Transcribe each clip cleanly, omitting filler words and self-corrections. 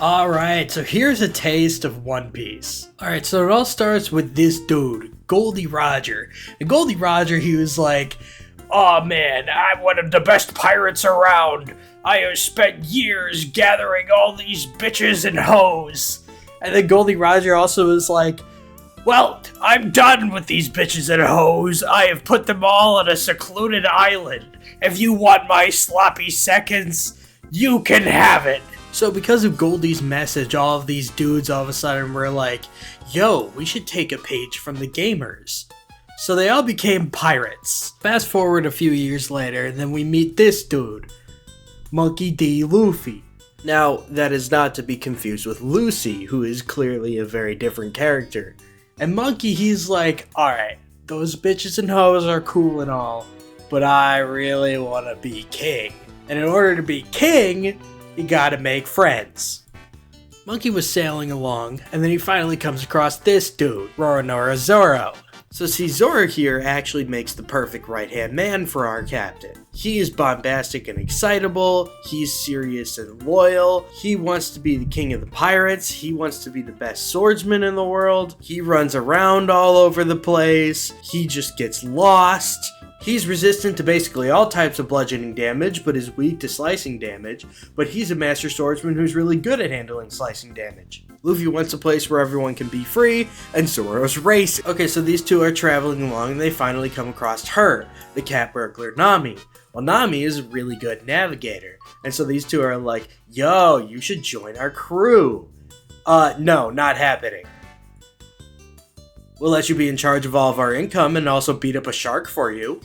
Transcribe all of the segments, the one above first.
Alright, so here's a taste of One Piece. Alright, so it all starts with this dude, Goldie Roger. And Goldie Roger, he was like, "Oh man, I'm one of the best pirates around. I have spent years gathering all these bitches and hoes." And then Goldie Roger also was like, "Well, I'm done with these bitches and hoes. I have put them all on a secluded island. If you want my sloppy seconds, you can have it." So because of Goldie's message, all of these dudes all of a sudden were like, "Yo, we should take a page from the gamers." So they all became pirates. Fast forward a few years later, and then we meet this dude, Monkey D. Luffy. Now, that is not to be confused with Lucy, who is clearly a very different character. And Monkey, he's like, "Alright, those bitches and hoes are cool and all, but I really want to be king. And in order to be king, you gotta make friends." Monkey was sailing along, and then he finally comes across this dude, Roronoa Zoro. So see, Zoro here actually makes the perfect right-hand man for our captain. He is bombastic and excitable, he's serious and loyal, he wants to be the king of the pirates, he wants to be the best swordsman in the world, he runs around all over the place, he just gets lost. He's resistant to basically all types of bludgeoning damage, but is weak to slicing damage, but he's a master swordsman who's really good at handling slicing damage. Luffy wants a place where everyone can be free, and Zoro's racing. Okay, so these two are traveling along, and they finally come across her, the cat burglar Nami. Well, Nami is a really good navigator, and so these two are like, "Yo, you should join our crew." No, not happening. "We'll let you be in charge of all of our income and also beat up a shark for you."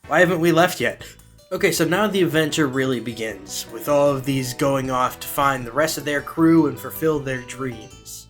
Why haven't we left yet? Okay, so now the adventure really begins, with all of these going off to find the rest of their crew and fulfill their dreams.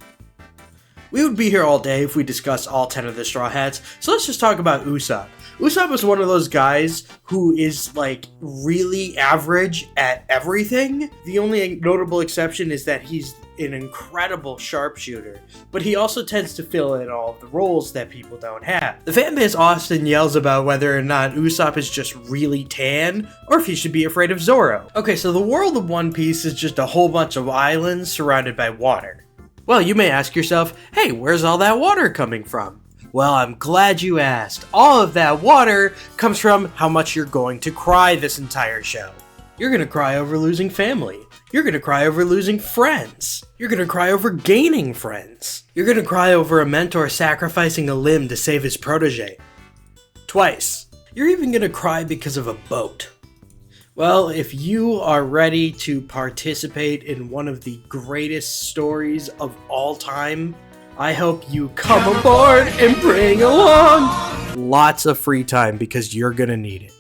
We would be here all day if we discussed all 10 of the Straw Hats, so let's just talk about Usopp. Usopp is one of those guys who is, like, really average at everything. The only notable exception is that he's an incredible sharpshooter, but he also tends to fill in all of the roles that people don't have. The fanbase often yells about whether or not Usopp is just really tan, or if he should be afraid of Zoro. Okay, so the world of One Piece is just a whole bunch of islands surrounded by water. Well, you may ask yourself, hey, where's all that water coming from? Well, I'm glad you asked. All of that water comes from how much you're going to cry this entire show. You're gonna cry over losing family. You're gonna cry over losing friends. You're gonna cry over gaining friends. You're gonna cry over a mentor sacrificing a limb to save his protege. Twice. You're even gonna cry because of a boat. Well, if you are ready to participate in one of the greatest stories of all time, I hope you come aboard and bring along lots of free time because you're gonna need it.